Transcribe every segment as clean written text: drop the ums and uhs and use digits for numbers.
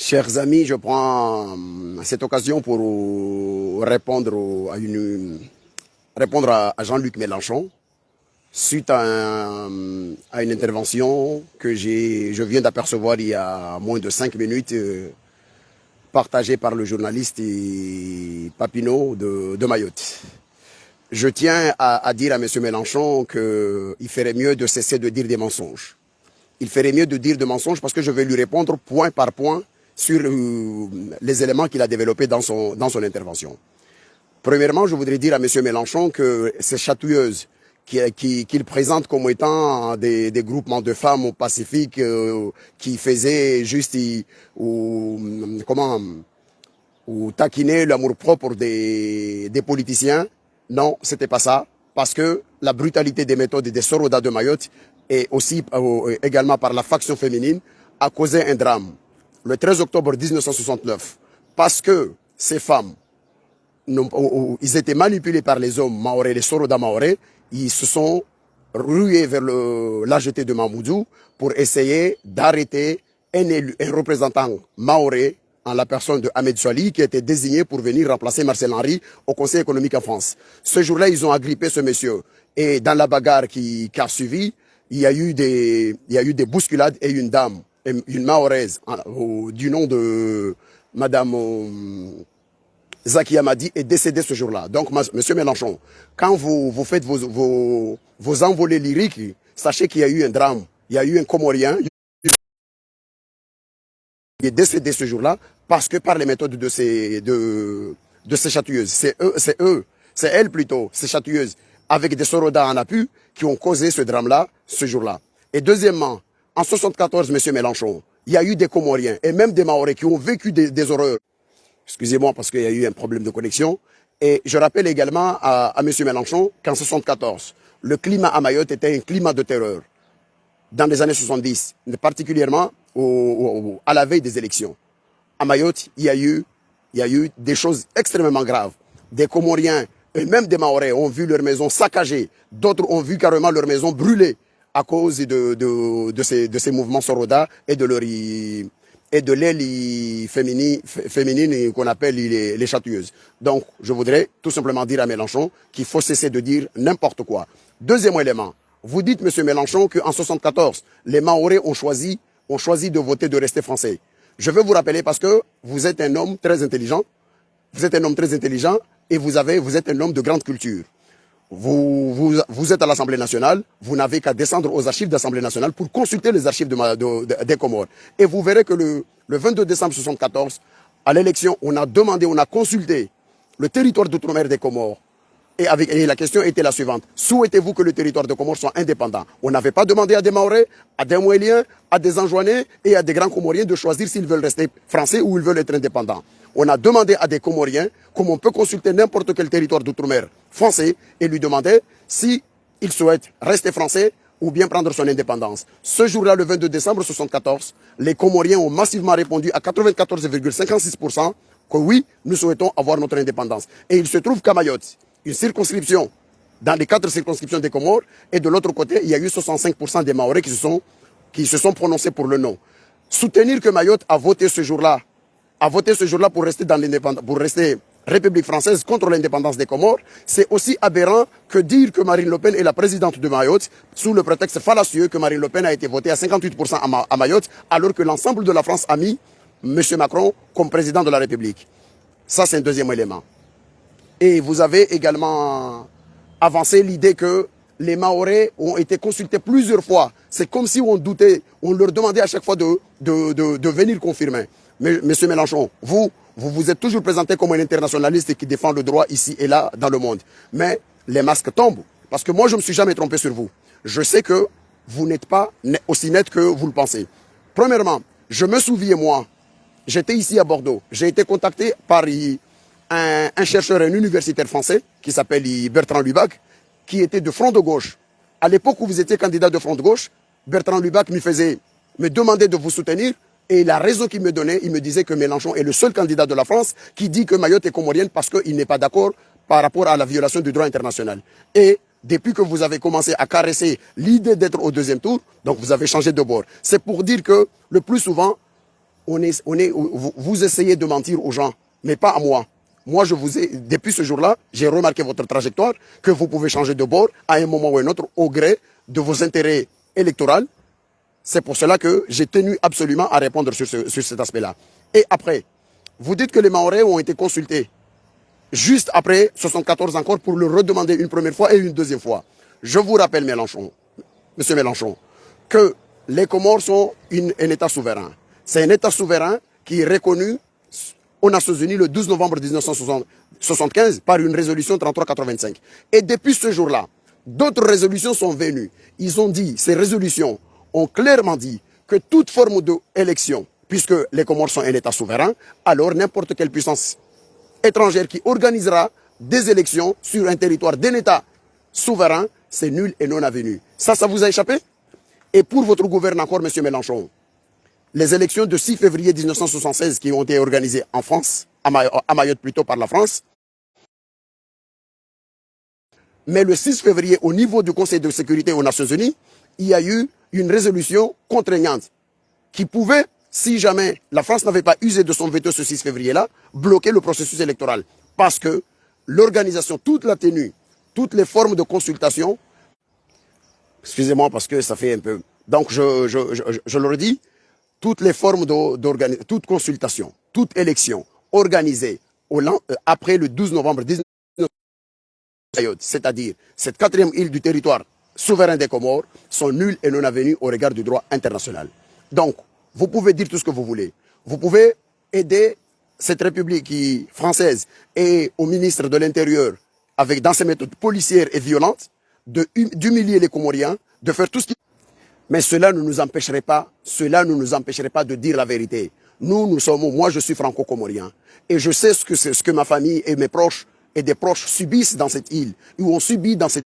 Chers amis, je prends cette occasion pour répondre à Jean-Luc Mélenchon suite à une intervention que je viens d'apercevoir il y a moins de 5 minutes, partagée par le journaliste Papineau de Mayotte. Je tiens à dire à M. Mélenchon qu'il ferait mieux de cesser de dire des mensonges. Il ferait mieux de dire des mensonges parce que je vais lui répondre point par point sur les éléments qu'il a développés dans son intervention. Premièrement, je voudrais dire à M. Mélenchon que ces chatouilleuses qu'il présente comme étant des groupements de femmes pacifiques qui faisaient juste ou taquiner l'amour-propre des politiciens, non, c'était pas ça, parce que la brutalité des méthodes des Sorodas de Mayotte et aussi également par la faction féminine a causé un drame. Le 13 octobre 1969, parce que ces femmes, ils étaient manipulés par les hommes maorés, les Sorodas maorés, ils se sont rués vers la jetée de Mamoudzou pour essayer d'arrêter un représentant maoré en la personne de Ahmed Soali qui était désigné pour venir remplacer Marcel Henry au Conseil économique en France. Ce jour-là, ils ont agrippé ce monsieur. Et dans la bagarre qui a suivi, il y a eu des bousculades et une dame, une mahoraise du nom de Madame Zaki Amadi est décédée ce jour-là. Donc, Monsieur Mélenchon, quand vous faites vos envolées lyriques, sachez qu'il y a eu un drame. Il y a eu un Comorien qui est décédé ce jour-là parce que par les méthodes de ces chatouilleuses. C'est elles plutôt, ces chatouilleuses, avec des Sorodas en appui, qui ont causé ce drame-là ce jour-là. Et deuxièmement, en 1974, Monsieur Mélenchon, il y a eu des Comoriens et même des Mahorais qui ont vécu des horreurs. Excusez-moi parce qu'il y a eu un problème de connexion. Et je rappelle également à M. Mélenchon qu'en 1974, le climat à Mayotte était un climat de terreur. Dans les années 70, particulièrement à la veille des élections. À Mayotte, il y a eu des choses extrêmement graves. Des Comoriens et même des Mahorais ont vu leur maison saccagée. D'autres ont vu carrément leur maison brûlée à cause de ces mouvements Soroda et de l'aile féminine qu'on appelle les chatouilleuses. Donc, je voudrais tout simplement dire à Mélenchon qu'il faut cesser de dire n'importe quoi. Deuxième élément, vous dites, M. Mélenchon, qu'en 1974, les Mahorais ont choisi de voter, de rester français. Je veux vous rappeler parce que vous êtes un homme très intelligent. Vous êtes un homme très intelligent et vous êtes un homme de grande culture. Vous êtes à l'Assemblée nationale, vous n'avez qu'à descendre aux archives de l'Assemblée nationale pour consulter les archives des Comores. Et vous verrez que le 22 décembre 1974, à l'élection, on a consulté le territoire d'outre-mer des Comores. Et la question était la suivante. Souhaitez-vous que le territoire de Comores soit indépendant? On n'avait pas demandé à des Mahorais, à des Mouéliens, à des Anjouanais et à des grands Comoriens de choisir s'ils veulent rester français ou ils veulent être indépendants. On a demandé à des Comoriens, comme on peut consulter n'importe quel territoire d'outre-mer français, et lui demander s'il souhaite rester français ou bien prendre son indépendance. Ce jour-là, le 22 décembre 1974, les Comoriens ont massivement répondu à 94,56% que oui, nous souhaitons avoir notre indépendance. Et il se trouve qu'à Mayotte, une circonscription, dans les 4 circonscriptions des Comores, et de l'autre côté, il y a eu 65% des Mahorais qui se sont prononcés pour le non. Soutenir que Mayotte a voté ce jour-là pour rester pour rester République française contre l'indépendance des Comores, c'est aussi aberrant que dire que Marine Le Pen est la présidente de Mayotte sous le prétexte fallacieux que Marine Le Pen a été votée à 58% à Mayotte, alors que l'ensemble de la France a mis M. Macron comme président de la République. Ça, c'est un deuxième élément. Et vous avez également avancé l'idée que les Mahorais ont été consultés plusieurs fois. C'est comme si on doutait, on leur demandait à chaque fois de venir confirmer. Mais Monsieur Mélenchon, vous êtes toujours présenté comme un internationaliste qui défend le droit ici et là dans le monde. Mais les masques tombent. Parce que moi, je ne me suis jamais trompé sur vous. Je sais que vous n'êtes pas aussi net que vous le pensez. Premièrement, je me souviens, moi, j'étais ici à Bordeaux. J'ai été contacté par un chercheur, un universitaire français qui s'appelle Bertrand Lubac, qui était de Front de Gauche. À l'époque où vous étiez candidat de Front de Gauche, Bertrand Lubac me demandait de vous soutenir. Et la raison qu'il me donnait, il me disait que Mélenchon est le seul candidat de la France qui dit que Mayotte est comorienne parce qu'il n'est pas d'accord par rapport à la violation du droit international. Et depuis que vous avez commencé à caresser l'idée d'être au deuxième tour, donc vous avez changé de bord. C'est pour dire que le plus souvent, vous essayez de mentir aux gens, mais pas à moi. Moi, depuis ce jour-là, j'ai remarqué votre trajectoire, que vous pouvez changer de bord à un moment ou un autre au gré de vos intérêts électoraux. C'est pour cela que j'ai tenu absolument à répondre sur cet aspect-là. Et après, vous dites que les Mahorais ont été consultés juste après 74 encore pour le redemander une première fois et une deuxième fois. Je vous rappelle, Monsieur Mélenchon, que les Comores sont un État souverain. C'est un État souverain qui est reconnu aux Nations Unies le 12 novembre 1975 par une résolution 3385. Et depuis ce jour-là, d'autres résolutions sont venues. Ils ont dit, ces résolutions ont clairement dit que toute forme d'élection, puisque les Comores sont un État souverain, alors n'importe quelle puissance étrangère qui organisera des élections sur un territoire d'un État souverain, c'est nul et non avenu. Ça vous a échappé? Et pour votre gouvernement encore, M. Mélenchon, les élections de 6 février 1976 qui ont été organisées en France, à Mayotte plutôt par la France, mais le 6 février, au niveau du Conseil de sécurité aux Nations Unies, il y a eu une résolution contraignante qui pouvait, si jamais la France n'avait pas usé de son veto ce 6 février-là, bloquer le processus électoral. Parce que l'organisation, toute la tenue, toutes les formes de consultation, excusez-moi parce que ça fait un peu... Donc je le redis, toutes les formes toute consultation, toute élection organisée après le 12 novembre 1980, c'est-à-dire cette quatrième île du territoire souverain des Comores, sont nulles et non avenues au regard du droit international. Donc, vous pouvez dire tout ce que vous voulez. Vous pouvez aider cette République française et au ministre de l'Intérieur, dans ses méthodes policières et violentes, d'humilier les Comoriens, de faire tout ce qui... Mais cela ne nous empêcherait pas de dire la vérité. Moi je suis franco-comorien et je sais ce que ma famille et mes proches et des proches subissent dans cette île, ou ont subi dans cette île.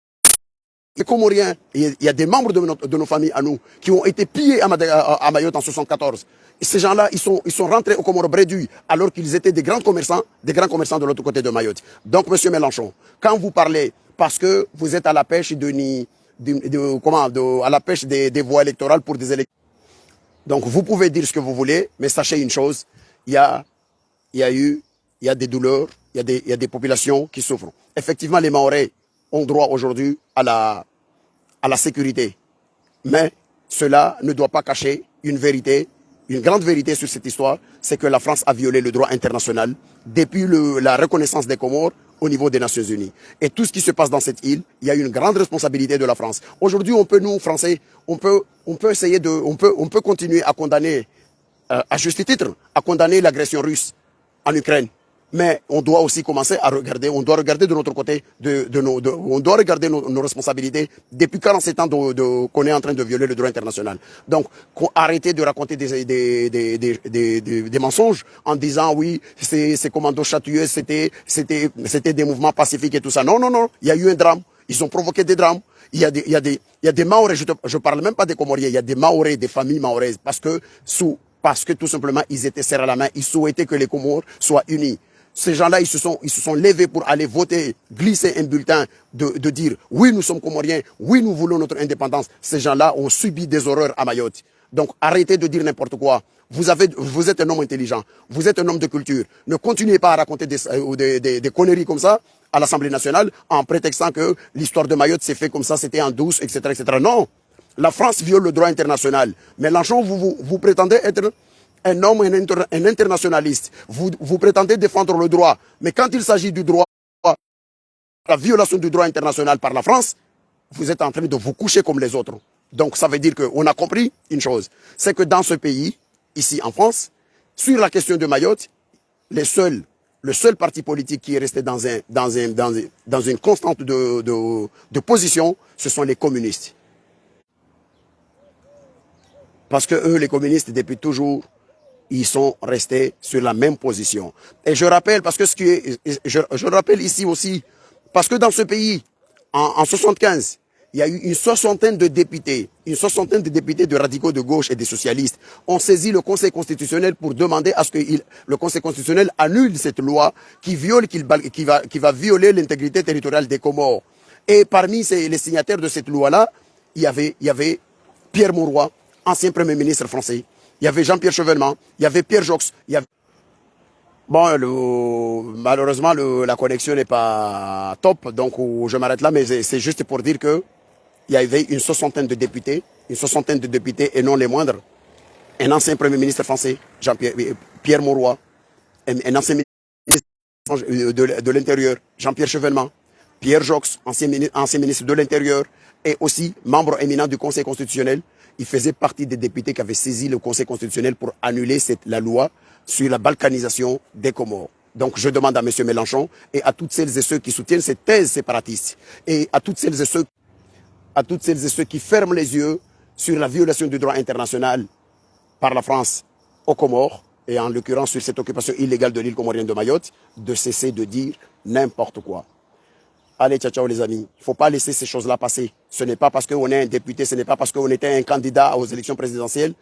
Les Comoriens, il y a des membres de nos familles à nous qui ont été pillés à Mayotte en 1974. Et ces gens-là, ils sont rentrés au Comores Bréduit alors qu'ils étaient des grands commerçants de l'autre côté de Mayotte. Donc, Monsieur Mélenchon, quand vous parlez, parce que vous êtes à la pêche à la pêche des voies électorales pour des élections. Donc, vous pouvez dire ce que vous voulez, mais sachez une chose, il y a des douleurs, il y a des populations qui souffrent. Effectivement, les Mahorais ont droit aujourd'hui à la sécurité. Mais cela ne doit pas cacher une vérité, une grande vérité sur cette histoire, c'est que la France a violé le droit international depuis la reconnaissance des Comores au niveau des Nations Unies. Et tout ce qui se passe dans cette île, il y a une grande responsabilité de la France. Aujourd'hui, nous, Français, on peut continuer à condamner, à juste titre, à condamner l'agression russe en Ukraine. Mais on doit aussi commencer à regarder, on doit regarder de notre côté, on doit regarder nos responsabilités depuis 47 ans qu'on est en train de violer le droit international. Donc, arrêtez de raconter des mensonges en disant oui, ces commandos chatouilleux, c'était des mouvements pacifiques et tout ça. Non, non, non, il y a eu un drame. Ils ont provoqué des drames. Il y a des Mahorais, je parle même pas des Comoriens, il y a des Mahorais, des familles maoraises, parce que tout simplement, ils étaient serrés à la main, ils souhaitaient que les Comores soient unis. Ces gens-là, ils se sont levés pour aller voter, glisser un bulletin de dire « Oui, nous sommes Comoriens, oui, nous voulons notre indépendance ». Ces gens-là ont subi des horreurs à Mayotte. Donc, arrêtez de dire n'importe quoi. Vous êtes un homme intelligent, vous êtes un homme de culture. Ne continuez pas à raconter des conneries comme ça à l'Assemblée nationale en prétextant que l'histoire de Mayotte s'est fait comme ça, c'était en douce, etc., etc. Non, la France viole le droit international. Mélenchon, vous prétendez être un homme, un internationaliste. Vous prétendez défendre le droit. Mais quand il s'agit du droit, la violation du droit international par la France, vous êtes en train de vous coucher comme les autres. Donc ça veut dire qu'on a compris une chose. C'est que dans ce pays, ici en France, sur la question de Mayotte, le seul parti politique qui est resté dans une constante de position, ce sont les communistes. Parce que eux, les communistes, depuis toujours, ils sont restés sur la même position. Et je rappelle, parce que je rappelle ici aussi, parce que dans ce pays, en 75, il y a eu une soixantaine de députés de radicaux de gauche et des socialistes ont saisi le Conseil constitutionnel pour demander à ce que le Conseil constitutionnel annule cette loi qui va violer l'intégrité territoriale des Comores. Et parmi les signataires de cette loi-là, il y avait Pierre Mauroy, ancien Premier ministre français. il y avait Jean-Pierre Chevènement, il y avait Pierre Jox, il y avait... Bon, malheureusement, la connexion n'est pas top, donc je m'arrête là, mais c'est juste pour dire que il y avait une soixantaine de députés et non les moindres. Un ancien Premier ministre français, Pierre Mauroy, un ancien ministre de l'Intérieur, Jean-Pierre Chevènement, Pierre Jox, ancien ministre de l'Intérieur, et aussi membre éminent du Conseil constitutionnel. Il faisait partie des députés qui avaient saisi le Conseil constitutionnel pour annuler la loi sur la balkanisation des Comores. Donc je demande à M. Mélenchon et à toutes celles et ceux qui soutiennent cette thèse séparatiste et à toutes celles et ceux qui ferment les yeux sur la violation du droit international par la France aux Comores, et en l'occurrence sur cette occupation illégale de l'île comorienne de Mayotte, de cesser de dire n'importe quoi. Allez, ciao, ciao les amis. Il ne faut pas laisser ces choses-là passer. Ce n'est pas parce qu'on est un député, ce n'est pas parce qu'on était un candidat aux élections présidentielles